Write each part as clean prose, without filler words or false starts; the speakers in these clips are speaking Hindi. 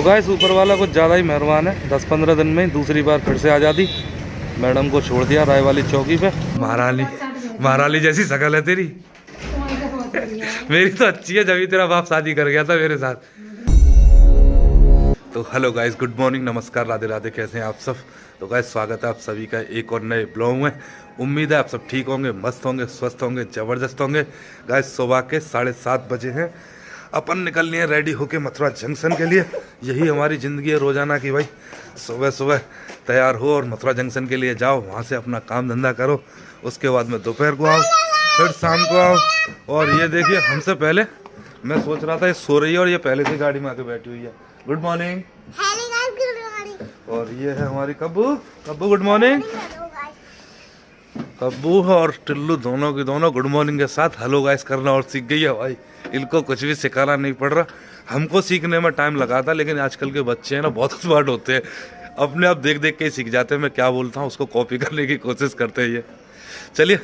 तो गाइस ऊपर वाला कुछ ज़्यादा ही मेहरबान है, 10-15 दिन में दूसरी बार फिर से आ जाती। मैडम को छोड़ दिया राय वाली चौकी पे। महारानी जैसी शकल है तेरी। मेरी तो अच्छी है, जब ही तेरा बाप शादी कर गया था मेरे साथ। तो हेलो गाइस, गुड मॉर्निंग, नमस्कार, राधे राधे, कैसे हैं आप सब। तो गाइस स्वागत है आप सभी का एक और नए ब्लॉग में। उम्मीद है आप सब ठीक होंगे, मस्त होंगे, स्वस्थ होंगे, ज़बरदस्त होंगे। गाइस सुबह के 7:30 बजे हैं। अपन निकलनी है रेडी होके मथुरा जंक्शन के लिए। यही हमारी ज़िंदगी है रोज़ाना की भाई। सुबह सुबह तैयार हो और मथुरा जंक्शन के लिए जाओ, वहाँ से अपना काम धंधा करो, उसके बाद में दोपहर को आओ, फिर शाम को आओ। और ये देखिए हमसे पहले मैं सोच रहा था ये सो रही है और ये पहले से गाड़ी में आके बैठी हुई है। Good morning. और ये है हमारी कब्बू। Kabbu good morning. कब्बू और टिल्लू दोनों की दोनों गुड मॉर्निंग के साथ हेलो गाइस करना और सीख गई है भाई। इनको कुछ भी सिखाना नहीं पड़ रहा। हमको सीखने में टाइम लगा था, लेकिन आजकल के बच्चे हैं ना बहुत स्मार्ट होते हैं, अपने आप देख देख के ही सीख जाते हैं। मैं क्या बोलता हूँ उसको कॉपी करने की कोशिश करते हैं ये। चलिए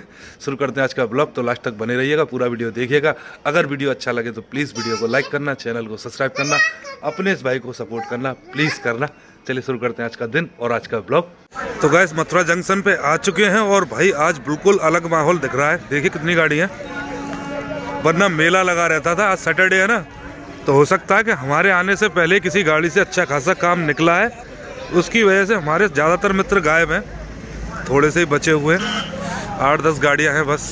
शुरू करते हैं आज का ब्लॉग। तो लास्ट तक बने रहिएगा, पूरा वीडियो देखिएगा। अगर वीडियो अच्छा लगे तो प्लीज़ वीडियो को लाइक करना, चैनल को सब्सक्राइब करना, अपने इस भाई को सपोर्ट करना प्लीज़ करना। चलिए शुरू करते हैं आज का दिन और आज का ब्लॉग। तो गाइस मथुरा जंक्शन पे आ चुके हैं और भाई आज बिल्कुल अलग माहौल दिख रहा है। देखिए कितनी गाड़ी है, वरना मेला लगा रहता था, आज सैटरडे है ना, तो हो सकता है कि हमारे आने से पहले किसी गाड़ी से अच्छा खासा काम निकला है, उसकी वजह से हमारे ज़्यादातर मित्र गायब हैं, थोड़े से ही बचे हुए हैं। 8-10 गाड़ियाँ हैं बस,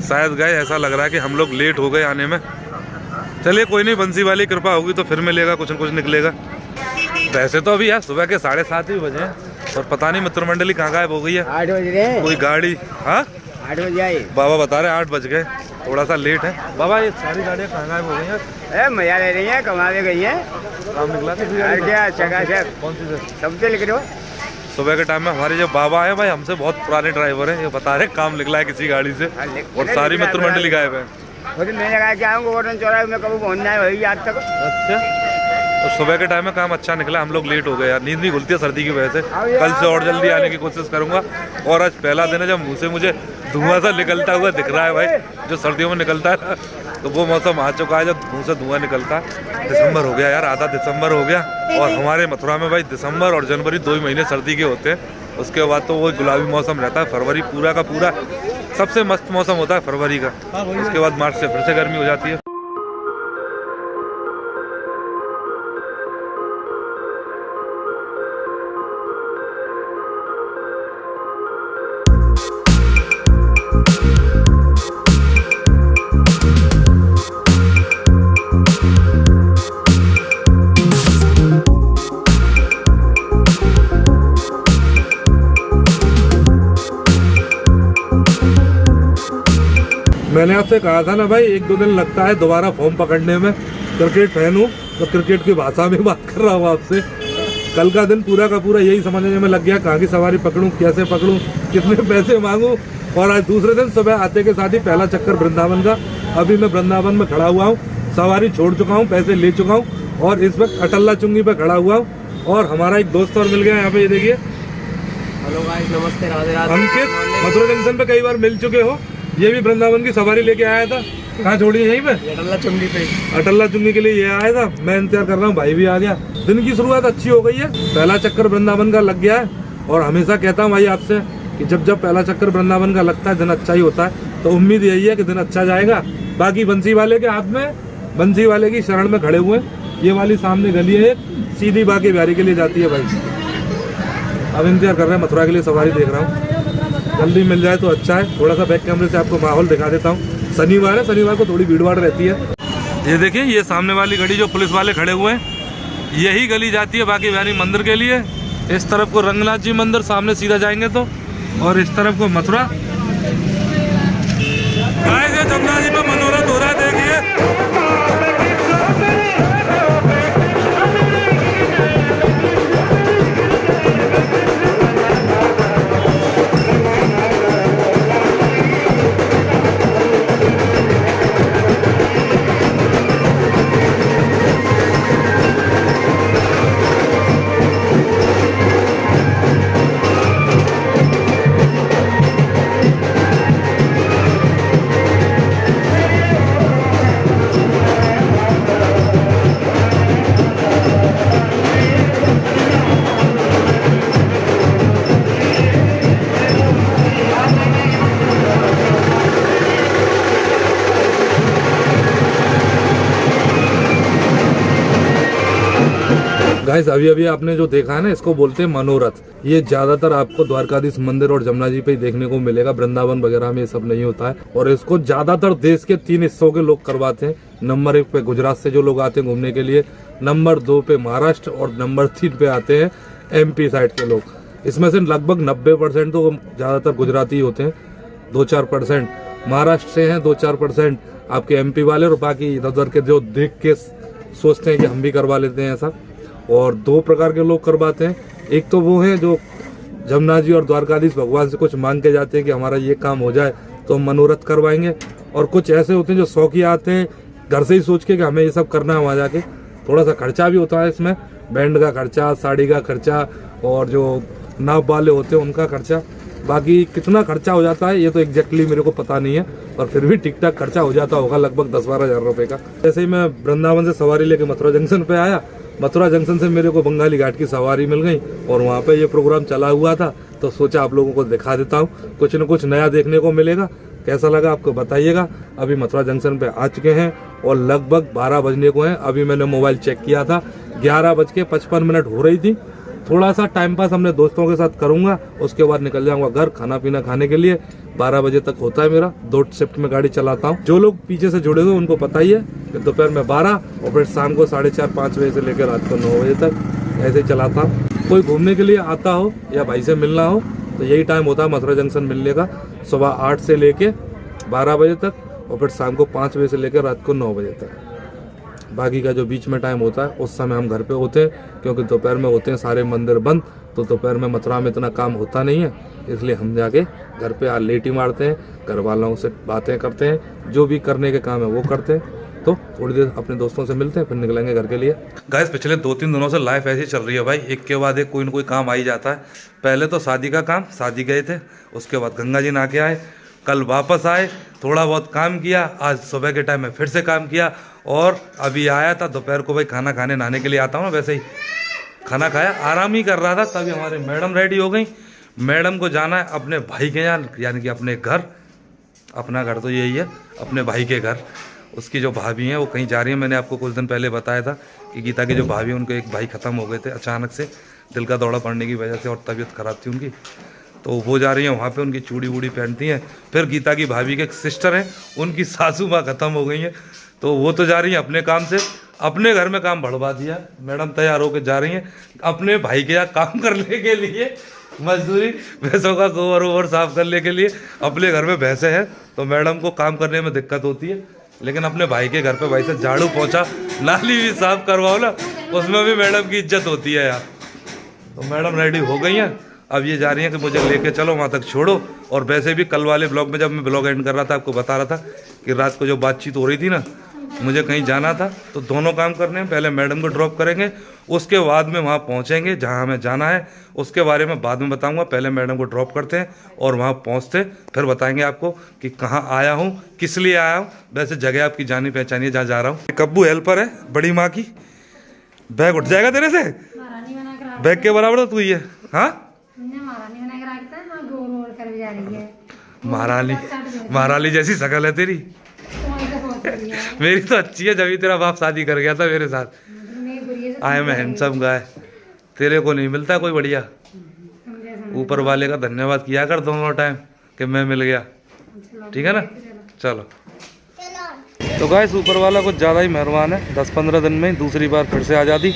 शायद गए, ऐसा लग रहा है कि हम लोग लेट हो गए आने में। चलिए कोई नहीं, बंसी वाली कृपा होगी तो फिर मिलेगा, कुछ न कुछ निकलेगा। वैसे तो अभी यार सुबह के 7:30 ही बजे हैं और पता नहीं मित्र मंडली कहाँ गायब हो गई है। 8 बज रहे, कोई गाड़ी, हाँ 8 बजे आई। बाबा बता रहे 8 बज गए, थोड़ा सा लेट है। बाबा ये सारी गाड़ियाँ कहाँ गायब हो गई हैं? मजा ले रही है, कमाने गई है। काम निकला था क्या चकाचक, कौन सी से? सबसे लिख रहे हो। सुबह के टाइम में हमारे जो बाबा है भाई, हमसे बहुत पुराने ड्राइवर हैं, ये बता रहे काम निकला है किसी गाड़ी से और सारी मित्र मंडली गायब है। मैं लगा के आऊँगा गोवर्धन चौराहे में, कभी पहुँचना है वही आज तक। अच्छा, तो सुबह के टाइम में काम अच्छा निकला, हम लोग लेट हो गए यार, नींद नहीं खुलती है सर्दी की वजह से। कल से और जल्दी आने की कोशिश करूंगा। और आज पहला दिन है जब मुंह से मुझे धुआं सा निकलता हुआ दिख रहा है भाई, जो सर्दियों में निकलता है ना, तो वो मौसम आ चुका है जब मुंह से धुआं निकलता है। दिसंबर हो गया यार, आधा दिसंबर हो गया। और हमारे मथुरा में भाई दिसंबर और जनवरी 2 ही महीने सर्दी के होते हैं, उसके बाद तो वो गुलाबी मौसम रहता है। फरवरी पूरा का पूरा सबसे मस्त मौसम होता है फरवरी का, उसके बाद मार्च से फिर से गर्मी हो जाती है। मैंने आपसे कहा था ना भाई, 1-2 दिन लगता है दोबारा फॉर्म पकड़ने में। क्रिकेट फैन हूँ तो क्रिकेट की भाषा में बात कर रहा हूँ आपसे। कल का दिन पूरा का पूरा यही समझने में लग गया, कहाँ की सवारी पकड़ूँ, कैसे पकड़ूँ, कितने पैसे मांगूँ। और आज दूसरे दिन सुबह आते के साथ ही पहला चक्कर वृंदावन का। अभी मैं वृंदावन में खड़ा हुआ हूँ, सवारी छोड़ चुका हूँ, पैसे ले चुका हूँ और इस वक्त अटल्ला चुंगी पर खड़ा हुआ हूँ। और हमारा एक दोस्त और मिल गया यहाँ पे, ये देखिए। हेलो गाइस, नमस्ते, राधे राधे। अंकित, मथुरा जंक्शन पे कई बार मिल चुके हो, ये भी वृंदावन की सवारी लेके आया था। कहाँ छोड़ी है? यहीं पे अटल्ला चुंगी पे। अटल्ला चुंगी के लिए ये आया था, मैं इंतजार कर रहा हूँ, भाई भी आ गया। दिन की शुरुआत अच्छी हो गई है, पहला चक्कर वृंदावन का लग गया है। और हमेशा कहता हूँ भाई आपसे कि जब जब पहला चक्कर वृंदावन का लगता है दिन अच्छा ही होता है। तो उम्मीद यही है कि दिन अच्छा जाएगा। बाकी बंसी वाले के हाथ में, बंसी वाले की शरण में खड़े हुए। ये वाली सामने गली है सीधी बाकी बिहारी के लिए जाती है भाई। अब इंतजार कर रहे हैं, मथुरा के लिए सवारी देख रहा हूँ, जल्दी मिल जाए तो अच्छा है। थोड़ा सा बैक कैमरे से आपको माहौल दिखा देता हूँ। शनिवार है, शनिवार को थोड़ी भीड़ भाड़ रहती है। ये देखिए, ये सामने वाली गली जो पुलिस वाले खड़े हुए हैं, यही गली जाती है बाकी बिहारी मंदिर के लिए। इस तरफ को रंगनाथ जी मंदिर, सामने सीधा जाएंगे तो, और इस तरफ को मथुरा। जमुना जी में मनोरथ हो रहा है, देखिए। गाइस अभी अभी आपने जो देखा है ना, इसको बोलते हैं मनोरथ। ये ज्यादातर आपको द्वारकाधीश मंदिर और जमुना जी पे ही देखने को मिलेगा, वृंदावन वगैरह में ये सब नहीं होता है। और इसको ज्यादातर देश के 3 हिस्सों के लोग करवाते हैं। नंबर 1 पे गुजरात से जो लोग आते हैं घूमने के लिए, नंबर 2 पे महाराष्ट्र और नंबर 3 पे आते हैं MP साइड के लोग। इसमें से लगभग 90% तो ज्यादातर गुजराती होते हैं, 2-4% महाराष्ट्र से हैं, 2-4% आपके MP वाले, और बाकी इधर उधर के जो देख के सोचते हैं कि हम भी करवा लेते हैं ऐसा। और 2 प्रकार के लोग करवाते हैं। एक तो वो हैं जो जमुना जी और द्वारकाधीश भगवान से कुछ मांग के जाते हैं कि हमारा ये काम हो जाए तो हम मनोरथ करवाएंगे। और कुछ ऐसे होते हैं जो शौकिया आते हैं घर से ही सोच के कि हमें ये सब करना है, वहाँ जाके थोड़ा सा खर्चा भी होता है इसमें, बैंड का खर्चा, साड़ी का खर्चा, और जो नाव वाले होते हैं उनका खर्चा। बाकी कितना खर्चा हो जाता है ये तो एग्जैक्टली मेरे को पता नहीं है, और फिर भी ठीक ठाक खर्चा हो जाता होगा, लगभग 10-12 हज़ार रुपये का। जैसे ही मैं वृंदावन से सवारी लेके मथुरा जंक्शन पे आया, मथुरा जंक्शन से मेरे को बंगाली घाट की सवारी मिल गई, और वहाँ पे ये प्रोग्राम चला हुआ था, तो सोचा आप लोगों को दिखा देता हूँ, कुछ न कुछ नया देखने को मिलेगा। कैसा लगा आपको बताइएगा। अभी मथुरा जंक्शन पे आ चुके हैं और लगभग 12 बजने को हैं। अभी मैंने मोबाइल चेक किया था, 11:55 हो रही थी। थोड़ा सा टाइम पास हमने दोस्तों के साथ करूंगा, उसके बाद निकल जाऊंगा घर खाना पीना खाने के लिए। 12 बजे तक होता है मेरा, 2 शिफ्ट में गाड़ी चलाता हूँ। जो लोग पीछे से जुड़े हुए उनको पता ही है कि दोपहर में 12 और फिर शाम को 4:30-5 बजे से लेकर रात को 9 बजे तक ऐसे चलाता हूँ। कोई घूमने के लिए आता हो या भाई से मिलना हो तो यही टाइम होता है मथुरा जंक्शन मिलने का, सुबह 8 से लेके 12 बजे तक, और फिर शाम को 5 बजे से लेकर रात को 9 बजे तक। बाकी का जो बीच में टाइम होता है उस समय हम घर पे होते हैं, क्योंकि दोपहर में होते हैं सारे मंदिर बंद, तो दोपहर में मथुरा में इतना काम होता नहीं है, इसलिए हम जाके घर पे लेट ही मारते हैं, घर वालों से बातें करते हैं, जो भी करने के काम है वो करते हैं। तो थोड़ी देर अपने दोस्तों से मिलते हैं, फिर निकलेंगे घर के लिए। गाइस पिछले 2-3 दिनों से लाइफ ऐसी चल रही है भाई, एक के बाद एक कोई न कोई काम आ ही जाता है। पहले तो शादी का काम, शादी गए थे, उसके बाद गंगा जी नहा के आए, कल वापस आए, थोड़ा बहुत काम किया, आज सुबह के टाइम में फिर से काम किया, और अभी आया था दोपहर को भाई खाना खाने, नहाने के लिए आता हूँ ना, वैसे ही खाना खाया, आराम ही कर रहा था, तभी हमारी मैडम रेडी हो गई। मैडम को जाना है अपने भाई के यहाँ, यानी कि अपने घर, अपना घर तो यही है, अपने भाई के घर। उसकी जो भाभी हैं वो कहीं जा रही है। मैंने आपको कुछ दिन पहले बताया था कि गीता की जो भाभी है उनके एक भाई ख़त्म हो गए थे अचानक से, दिल का दौरा पड़ने की वजह से, और तबीयत ख़राब थी उनकी, तो वो जा रही हैं वहाँ पे, उनकी चूड़ी वूड़ी पहनती हैं। फिर गीता की भाभी के एक सिस्टर हैं, उनकी सासू माँ ख़त्म हो गई हैं, तो वो तो जा रही हैं अपने काम से, अपने घर में काम बढ़वा दिया। मैडम तैयार होकर जा रही हैं अपने भाई के यहाँ काम करने के लिए, मजदूरी, भैंसों का गोबर वोबर साफ करने के लिए। अपने घर में भैंसें हैं तो मैडम को काम करने में दिक्कत होती है, लेकिन अपने भाई के घर पे भाई से झाड़ू पोंछा, नाली भी साफ करवाओ ना, उसमें भी मैडम की इज्जत होती है यार। तो मैडम रेडी हो गई हैं, अब ये जा रही हैं कि मुझे लेके चलो वहाँ तक छोड़ो। और वैसे भी कल वाले ब्लॉग में जब मैं ब्लॉग एंड कर रहा था, आपको बता रहा था कि रात को जो बातचीत हो रही थी ना, मुझे कहीं जाना था, तो दोनों काम करने हैं। पहले मैडम को ड्रॉप करेंगे, उसके बाद में वहाँ पहुँचेंगे जहाँ हमें जाना है, उसके बारे में बाद में बताऊँगा। पहले मैडम को ड्रॉप करते हैं और वहाँ पहुँचते फिर बताएंगे आपको कि कहाँ आया हूँ, किस लिए आया हूँ। वैसे जगह आपकी जानी पहचानी है जहाँ जा रहा हूँ। कब्बू हेल्पर है बड़ी माँ की, बैग उठ जाएगा तेरे से, बैग के बराबर तो तू ही है। हाँ महारानी जैसी शकल है तेरी। मेरी तो अच्छी है, जब ही तेरा बाप शादी कर गया था मेरे साथ। आई एम हैंडसम गाय, तेरे को नहीं मिलता कोई बढ़िया। ऊपर वाले का धन्यवाद किया कर दोनों टाइम कि मैं मिल गया, ठीक है ना। चलो तो गाइस ऊपर वाला कुछ ज़्यादा ही मेहरबान है, 10-15 दिन में दूसरी बार फिर से आ जाती।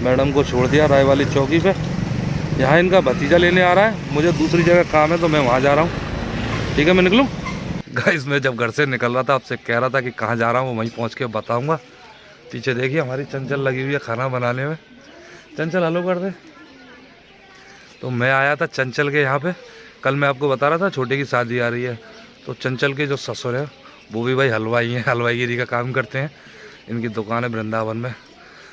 मैडम को छोड़ दिया राय वाली चौकी पे, यहाँ इनका भतीजा लेने आ रहा है, मुझे दूसरी जगह काम है तो मैं वहाँ जा रहा हूँ, ठीक है। मैं निकलूँ गाइस। मैं जब घर से निकल रहा था आपसे कह रहा था कि कहाँ जा रहा हूँ, वहीं पहुँच के बताऊँगा। पीछे देखिए हमारी चंचल लगी हुई है खाना बनाने में। चंचल हेलो कर दे। तो मैं आया था चंचल के यहाँ पे, कल मैं आपको बता रहा था छोटे की शादी आ रही है, तो चंचल के जो ससुर है वो भी भाई हलवाई हैं, हलवाईगिरी का काम करते हैं। इनकी दुकान है वृंदावन में,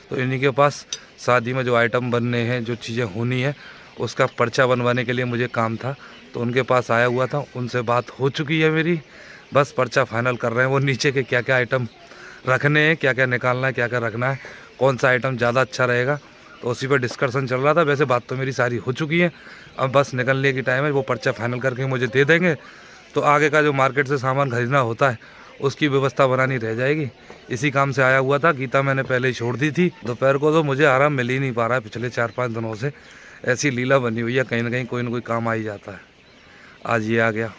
तो इन्हीं के पास शादी में जो आइटम बनने हैं, जो चीज़ें होनी है, उसका पर्चा बनवाने के लिए मुझे काम था, तो उनके पास आया हुआ था। उनसे बात हो चुकी है मेरी, बस पर्चा फाइनल कर रहे हैं। वो नीचे के क्या क्या आइटम रखने हैं, क्या क्या निकालना है, क्या क्या रखना है, कौन सा आइटम ज़्यादा अच्छा रहेगा, तो उसी पर डिस्कशन चल रहा था। वैसे बात तो मेरी सारी हो चुकी है, अब बस निकलने की टाइम है। वो पर्चा फाइनल करके मुझे दे देंगे, तो आगे का जो मार्केट से सामान खरीदना होता है उसकी व्यवस्था बनानी रह जाएगी। इसी काम से आया हुआ था। गीता मैंने पहले ही छोड़ दी थी। दोपहर को तो मुझे आराम मिल ही नहीं पा रहा है पिछले 4-5 दिनों से। ऐसी लीला बनी हुई है, कहीं ना कहीं कोई ना कोई काम आ ही जाता है। आज ये आ गया।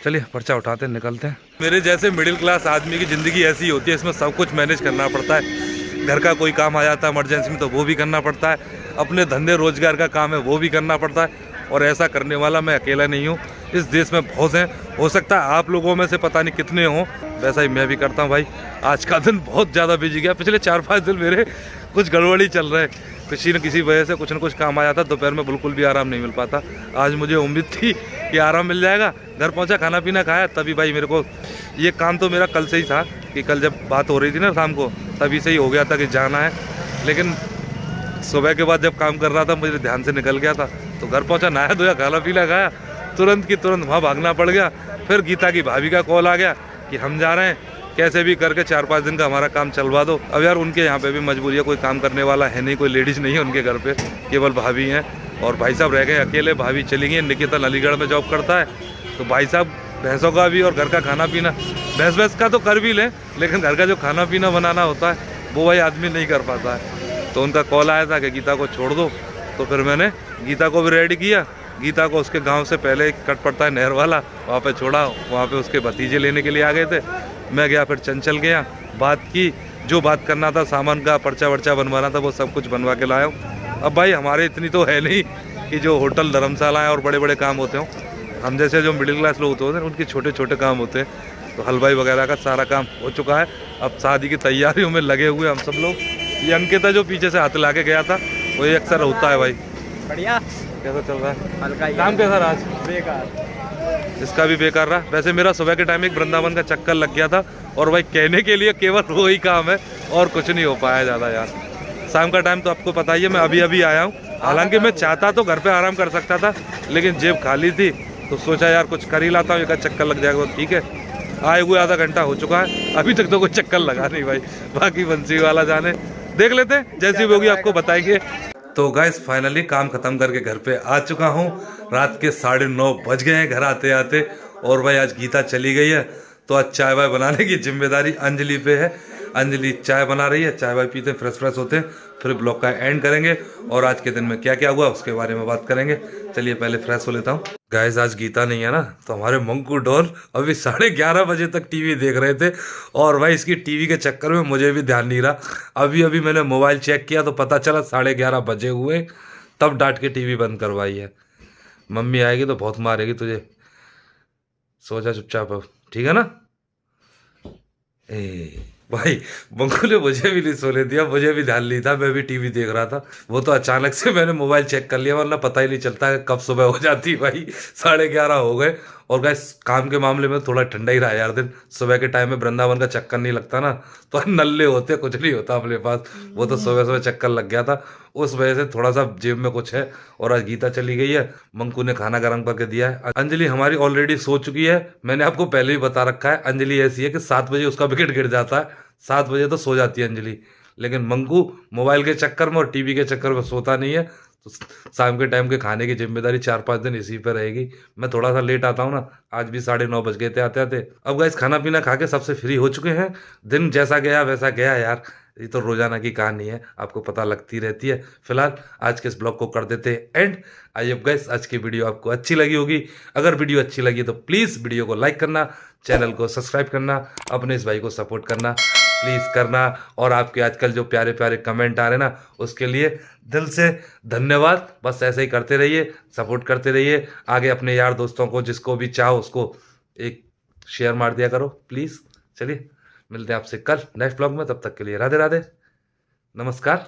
चलिए पर्चा उठाते हैं, निकलते हैं। मेरे जैसे मिडिल क्लास आदमी की ज़िंदगी ऐसी होती है, इसमें सब कुछ मैनेज करना पड़ता है। घर का कोई काम आ जाता है इमरजेंसी में तो वो भी करना पड़ता है, अपने धंधे रोजगार का काम है वो भी करना पड़ता है। और ऐसा करने वाला मैं अकेला नहीं हूँ, इस देश में बहुत हैं। हो सकता है आप लोगों में से पता नहीं कितने हों, वैसा ही मैं भी करता हूँ भाई। आज का दिन बहुत ज़्यादा बिजी गया। पिछले 4-5 दिन मेरे कुछ गड़बड़ी चल रहे हैं, किसी न किसी वजह से कुछ न कुछ काम आ जाता। दोपहर में बिल्कुल भी आराम नहीं मिल पाता। आज मुझे उम्मीद थी कि आराम मिल जाएगा। घर पहुंचा, खाना पीना खाया, तभी भाई मेरे को ये काम तो मेरा कल से ही था कि कल जब बात हो रही थी ना शाम को, तभी से ही हो गया था कि जाना है। लेकिन सुबह के बाद जब काम कर रहा था मुझे ध्यान से निकल गया था। तो घर पहुंचा, नहाया धोया, खाना पीना खाया, तुरंत की तुरंत वहाँ भागना पड़ गया। फिर गीता की भाभी का कॉल आ गया कि हम जा रहे हैं, कैसे भी करके 4-5 दिन का हमारा काम चलवा दो। अब यार उनके यहाँ पे भी मजबूरी है, कोई काम करने वाला है नहीं, कोई लेडीज़ नहीं है उनके घर पे, केवल भाभी हैं। और भाई साहब रह गए अकेले, भाभी चली गई। निकेतन अलीगढ़ में जॉब करता है, तो भाई साहब भैंसों का भी और घर का खाना पीना, भैंस का तो कर भी लें, लेकिन घर का जो खाना पीना बनाना होता है वो भाई आदमी नहीं कर पाता है। तो उनका कॉल आया था कि गीता को छोड़ दो। तो फिर मैंने गीता को भी रेडी किया। गीता को उसके गांव से पहले एक कट पड़ता है नहर वाला, वहाँ पे छोड़ा। वहाँ पे उसके भतीजे लेने के लिए आ गए थे। मैं गया, फिर चंचल गया, बात की, जो बात करना था, सामान का पर्चा वर्चा बनवाना था, वो सब कुछ बनवा के लाया हूँ। अब भाई हमारे इतनी तो है नहीं कि जो होटल धर्मशालाएँ और बड़े बड़े काम होते हों। हम जैसे जो मिडिल क्लास लोग होते हैं उनके छोटे छोटे काम होते हैं। तो हलवाई वगैरह का सारा काम हो चुका है। अब शादी की तैयारियों में लगे हुए हम सब लोग। ये अंकिता जो पीछे से हाथ ला के गया था, वही अक्सर होता है भाई। बढ़िया, कैसा चल रहा है? हल्का ही काम कैसा रहा आज? बेकार। इसका भी बेकार रहा। वैसे मेरा सुबह के टाइम एक वृंदावन का चक्कर लग गया था, और भाई कहने के लिए केवल वही काम है और कुछ नहीं हो पाया ज़्यादा यार। शाम का टाइम तो आपको पता ही है, मैं अभी अभी आया हूँ। हालांकि मैं चाहता तो घर पे आराम कर सकता था, लेकिन जेब खाली थी, तो सोचा यार कुछ कर ही लाता हूँ, एक चक्कर लग जाएगा। ठीक है, आए हुए आधा घंटा हो चुका है, अभी तक तो कोई चक्कर लगा नहीं भाई। बाकी बंसी वाला जाने, देख लेते हैं, जैसी भी होगी आपको बताएंगे। तो गाइस फाइनली काम खत्म करके घर पे आ चुका हूँ। रात के 9:30 बज गए हैं घर आते आते। और भाई आज गीता चली गई है, तो आज चाय वाय बनाने की जिम्मेदारी अंजलि पे है। अंजलि चाय बना रही है, चाय वाय पीते हैं, फ्रेश होते हैं, फिर ब्लॉग का एंड करेंगे और आज के दिन में क्या क्या हुआ उसके बारे में बात करेंगे। चलिए पहले फ्रेश हो लेता हूँ। गाइस आज गीता नहीं है ना, तो हमारे मंकू डॉल अभी 11:30 बजे तक टीवी देख रहे थे। और भाई इसकी टीवी के चक्कर में मुझे भी ध्यान नहीं रहा। अभी अभी मैंने मोबाइल चेक किया तो पता चला 11:30 बजे हुए, तब डांट के टीवी बंद करवाई है। मम्मी आएगी तो बहुत मारेगी तुझे, सो जा चुपचाप अब, ठीक है ना? ए भाई बंकू ने मुझे भी नहीं सोने दिया, मुझे भी ध्यान नहीं था, मैं भी टीवी देख रहा था। वो तो अचानक से मैंने मोबाइल चेक कर लिया, वरना पता ही नहीं चलता कब सुबह हो जाती। भाई 11:30 हो गए। और गाइस काम के मामले में थोड़ा ठंडा ही रहा यार दिन। सुबह के टाइम में वृंदावन का चक्कर नहीं लगता ना, तो नल्ले होते, कुछ नहीं होता अपने पास। वो तो सुबह सुबह चक्कर लग गया था, उस वजह से थोड़ा सा जेब में कुछ है। और आज गीता चली गई है, मंकू ने खाना गर्म करके दिया है। अंजलि हमारी ऑलरेडी सो चुकी है, मैंने आपको पहले ही बता रखा है। अंजलि ऐसी है कि 7 बजे उसका विकेट गिर जाता है, 7 बजे तो सो जाती है अंजलि। लेकिन मंकू मोबाइल के चक्कर में और टीवी के चक्कर में सोता नहीं है, तो शाम के टाइम के खाने की जिम्मेदारी 4-5 दिन इसी पे रहेगी। मैं थोड़ा सा लेट आता हूँ ना, आज भी 9:30 बज गए थे आते आते। अब गाइस खाना पीना खा के सबसे फ्री हो चुके हैं। दिन जैसा गया वैसा गया यार, ये तो रोजाना की कहानी है, आपको पता लगती रहती है। फिलहाल आज के इस ब्लॉग को कर देते हैं एंड। आई होप गाइस आज की वीडियो आपको अच्छी लगी होगी। अगर वीडियो अच्छी लगी तो प्लीज़ वीडियो को लाइक करना, चैनल को सब्सक्राइब करना, अपने इस भाई को सपोर्ट करना प्लीज़ करना। और आपके आजकल जो प्यारे प्यारे कमेंट आ रहे हैं ना, उसके लिए दिल से धन्यवाद। बस ऐसे ही करते रहिए, सपोर्ट करते रहिए। आगे अपने यार दोस्तों को, जिसको भी चाहो उसको एक शेयर मार दिया करो प्लीज़। चलिए मिलते हैं आपसे कल नेक्स्ट ब्लॉग में, तब तक के लिए राधे राधे, नमस्कार।